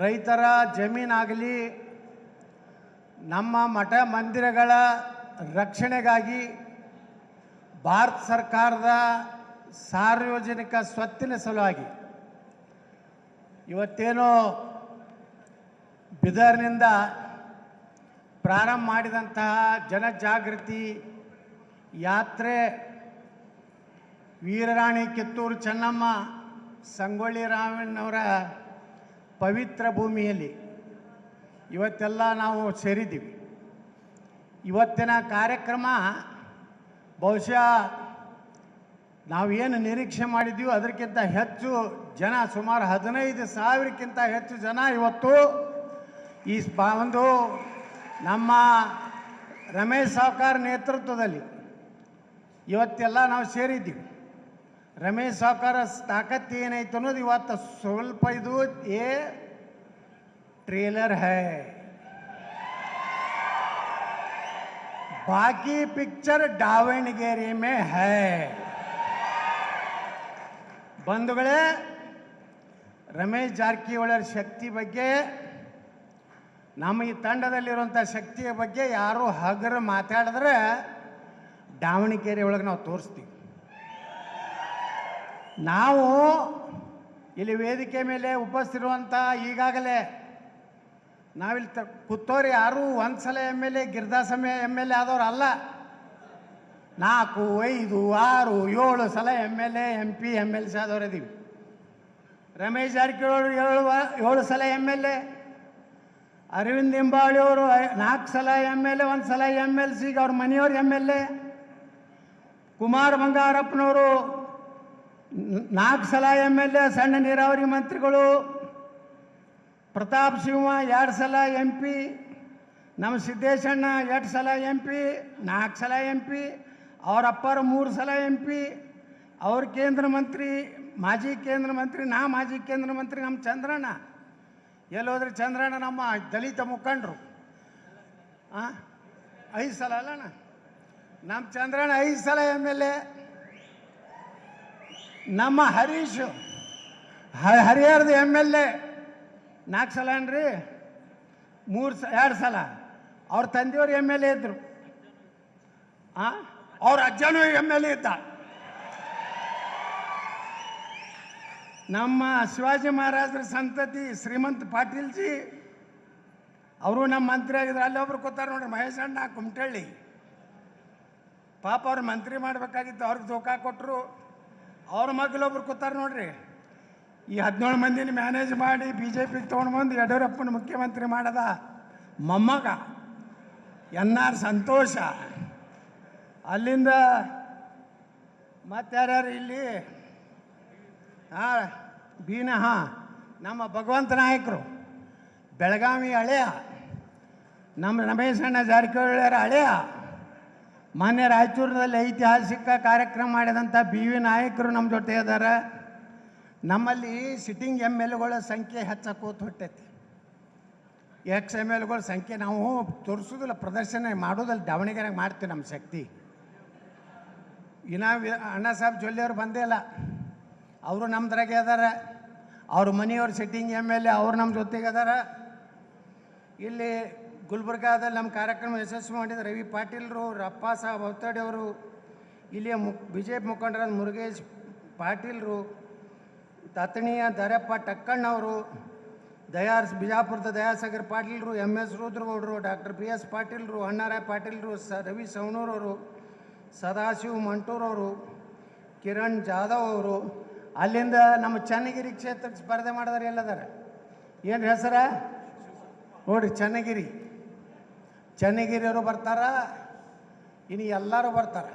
ರೈತರ ಜಮೀನಾಗಲಿ ನಮ್ಮ ಮಠ ಮಂದಿರಗಳ ರಕ್ಷಣೆಗಾಗಿ ಭಾರತ ಸರ್ಕಾರದ ಸಾರ್ವಜನಿಕ ಸ್ವತ್ತಿನ ಸಲುವಾಗಿ ಇವತ್ತೇನೋ ಬಿದರ್ನಿಂದ ಪ್ರಾರಂಭ ಮಾಡಿದಂತಹ ಜನಜಾಗೃತಿ ಯಾತ್ರೆ ವೀರರಾಣಿ ಕಿತ್ತೂರು ಚೆನ್ನಮ್ಮ ಸಂಗೊಳ್ಳಿ ರಾಮಣ್ಣವರ ಪವಿತ್ರ ಭೂಮಿಯಲ್ಲಿ ಇವತ್ತೆಲ್ಲ ನಾವು ಸೇರಿದ್ದೀವಿ. ಇವತ್ತಿನ ಕಾರ್ಯಕ್ರಮ ಬಹುಶಃ ನಾವೇನು ನಿರೀಕ್ಷೆ ಮಾಡಿದ್ದೀವಿ ಅದಕ್ಕಿಂತ ಹೆಚ್ಚು ಜನ, ಸುಮಾರು 15,000ಕ್ಕಿಂತ ಹೆಚ್ಚು ಜನ ಇವತ್ತು ಈ ಒಂದು ನಮ್ಮ ರಮೇಶ್ ಸಾವ್ಕಾರ್ ನೇತೃತ್ವದಲ್ಲಿ ಇವತ್ತೆಲ್ಲ ನಾವು ಸೇರಿದ್ದೀವಿ. ರಮೇಶ್ ಸಾವ್ಕಾರ ತಾಕತ್ತು ಏನೈತೆ ಅನ್ನೋದು ಇವತ್ತು ಸ್ವಲ್ಪ ಇದು ಟ್ರೇಲರ್ ಹೈ, ಬಾಕಿ ಪಿಕ್ಚರ್ ದಾವಣಗೆರೆ ಮೇ ಹೈ. ಬಂಧುಗಳೇ, ರಮೇಶ್ ಜಾರಕಿಹೊಳಿ ಶಕ್ತಿ ಬಗ್ಗೆ, ನಮ್ಮ ಈ ತಂಡದಲ್ಲಿರುವಂಥ ಶಕ್ತಿಯ ಬಗ್ಗೆ ಯಾರು ಹಗರು ಮಾತಾಡಿದ್ರೆ ದಾವಣಗೆರೆ ಒಳಗೆ ನಾವು ತೋರಿಸ್ತೀವಿ. ನಾವು ಇಲ್ಲಿ ವೇದಿಕೆ ಮೇಲೆ ಉಪಸ್ಥಿರುವಂಥ ಈಗಾಗಲೇ ನಾವಿಲ್ಲಿ ಕೂತೋರು ಯಾರೂ ಒಂದು ಸಲ MLA ಗಿರಿದಾಸಮೆ MLA ಆದವ್ರು ಅಲ್ಲ. 4, 5, 6, 7 ಸಲ MLA MP MLC ಆದವ್ರು ಇದ್ದೀವಿ. ರಮೇಶ್ ಜಾರಕಿಹೊಳಿ 7 ಸಲ MLA, ಅರವಿಂದ್ ಲಿಂಬಾವಳಿ ಅವರು 4 ಸಲ MLA, 1 ಸಲ MLC, ಅವ್ರ ಮನೆಯವ್ರು MLA. ಕುಮಾರ್ ಬಂಗಾರಪ್ಪನವರು 4 ಸಲ MLA, ಸಣ್ಣ ನೀರಾವರಿ ಮಂತ್ರಿಗಳು. ಪ್ರತಾಪ್ ಸಿಂಹ 2 ಸಲ MP, ನಮ್ಮ ಸಿದ್ದೇಶಣ್ಣ 2 ಸಲ MP, 4 ಸಲ MP, ಅವ್ರ ಅಪ್ಪರು 3 ಸಲ MP, ಅವ್ರ ಕೇಂದ್ರ ಮಂತ್ರಿ, ಮಾಜಿ ಕೇಂದ್ರ ಮಂತ್ರಿ, ಮಾಜಿ ಕೇಂದ್ರ ಮಂತ್ರಿ. ನಮ್ಮ ಚಂದ್ರಣ್ಣ ಎಲ್ಲೋದ್ರೆ ಚಂದ್ರಣ್ಣ ನಮ್ಮ ದಲಿತ ಮುಖಂಡರು 5 ಸಲ ಅಲ್ಲಣ್ಣ. ನಮ್ಮ ಚಂದ್ರಣ್ಣ 5 ಸಲ MLA. ನಮ್ಮ ಹರೀಶ್ ಹರಿಹರದ MLA 4 ಸಲ ಅನ್ರಿ, 2 ಸಲ. ಅವ್ರ ತಂದೆಯವರು MLA ಇದ್ರು, ಅವ್ರ ಅಜ್ಜನೂ MLA ಇದ್ದ. ನಮ್ಮ ಶಿವಾಜಿ ಮಹಾರಾಜರ ಸಂತತಿ ಶ್ರೀಮಂತ್ ಪಾಟೀಲ್ಜಿ ಅವರು ನಮ್ಮ ಮಂತ್ರಿ ಆಗಿದ್ರು. ಅಲ್ಲಿ ಒಬ್ರು ಕೂತಾರ ನೋಡ್ರಿ, ಮಹೇಶ್ ಅಣ್ಣ ಕುಮಟಳ್ಳಿ. ಪಾಪ ಅವ್ರು ಮಂತ್ರಿ ಮಾಡಬೇಕಾಗಿತ್ತು, ಅವ್ರಿಗೆ ಧೋಕಾ ಕೊಟ್ಟರು. ಅವ್ರ ಮಗಳೊಬ್ರು ಕೂತಾರ ನೋಡ್ರಿ. ಈ 17 ಮಂದಿನ ಮ್ಯಾನೇಜ್ ಮಾಡಿ BJPಗೆ ತೊಗೊಂಡು ಬಂದು ಯಡಿಯೂರಪ್ಪನ ಮುಖ್ಯಮಂತ್ರಿ ಮಾಡದ ಮೊಮ್ಮಗ NR ಸಂತೋಷ. ಅಲ್ಲಿಂದ ಮತ್ತಾರ್ಯಾರು ಇಲ್ಲಿ ನಮ್ಮ ಭಗವಂತ ನಾಯಕರು ಬೆಳಗಾವಿ ಹಳೆಯ, ನಮ್ಮ ರಮೇಶಣ್ಣ ಜಾರಕಿಹೊಳಿಯವರ ಹಳೆಯ, ಮಾನ್ಯ ರಾಯಚೂರಿನಲ್ಲಿ ಐತಿಹಾಸಿಕ ಕಾರ್ಯಕ್ರಮ ಮಾಡಿದಂಥ BV ನಾಯಕರು ನಮ್ಮ ಜೊತೆ ಇದ್ದಾರೆ. ನಮ್ಮಲ್ಲಿ ಸಿಟ್ಟಿಂಗ್ MLAಗಳ ಸಂಖ್ಯೆ ಹೆಚ್ಚಾಕೋತ ಹೊಟ್ಟೈತಿ. MLAಗಳ ಸಂಖ್ಯೆ ನಾವು ತೋರಿಸೋದಿಲ್ಲ, ಪ್ರದರ್ಶನ ಮಾಡೋದಲ್ಲಿ ದಾವಣಗೆರೆಗೆ ಮಾಡ್ತೀವಿ. ನಮ್ಮ ಶಕ್ತಿ ಇನ್ನು ಅಣ್ಣ ಸಾಹೇಬ್ ಜೊಲ್ಲೆಯವ್ರು ಬಂದೇ ಇಲ್ಲ, ಅವರು ನಮ್ದ್ರಾಗೆ ಅದಾರ. ಅವ್ರ ಮನೆಯವ್ರ ಸಿಟ್ಟಿಂಗ್ MLA ಅವ್ರು ನಮ್ಮ ಜೊತೆಗೆ ಅದಾರ. ಇಲ್ಲಿ ಗುಲ್ಬರ್ಗಾದಲ್ಲಿ ನಮ್ಮ ಕಾರ್ಯಕ್ರಮ ಯಶಸ್ವಿ ಮಾಡಿದ ರವಿ ಪಾಟೀಲ್ರು, ರಪ್ಪ ಸಾಹೇಬ್ ಅವತಡಿ ಅವರು, ಇಲ್ಲಿಯ BJP ಮುಖಂಡರಾದ ಮುರುಗೇಶ್ ಪಾಟೀಲ್ರು, ತತಣಿಯ ದರಪ್ಪ ಟಕ್ಕಣ್ಣವರು, ಬಿಜಾಪುರದ ದಯಾಸಾಗರ್ ಪಾಟೀಲ್ರು, MS ರುದ್ರಗೌಡರು, ಡಾಕ್ಟರ್ BS ಪಾಟೀಲ್ರು, ಅಣ್ಣಾರಾಯ್ ಪಾಟೀಲ್ರು, ರವಿ ಸವಣೂರವರು, ಸದಾಶಿವ್ ಮಂಟೂರವರು, ಕಿರಣ್ ಜಾಧವ್ ಅವರು. ಅಲ್ಲಿಂದ ನಮ್ಮ ಚನ್ನಗಿರಿ ಕ್ಷೇತ್ರಕ್ಕೆ ಸ್ಪರ್ಧೆ ಮಾಡಿದಾರೆ. ಎಲ್ಲದಾರೆ ಏನು ಹೆಸರ ನೋಡ್ರಿ, ಚನ್ನಗಿರಿಯವರು ಬರ್ತಾರ. ಇನ್ನು ಎಲ್ಲರೂ ಬರ್ತಾರೆ.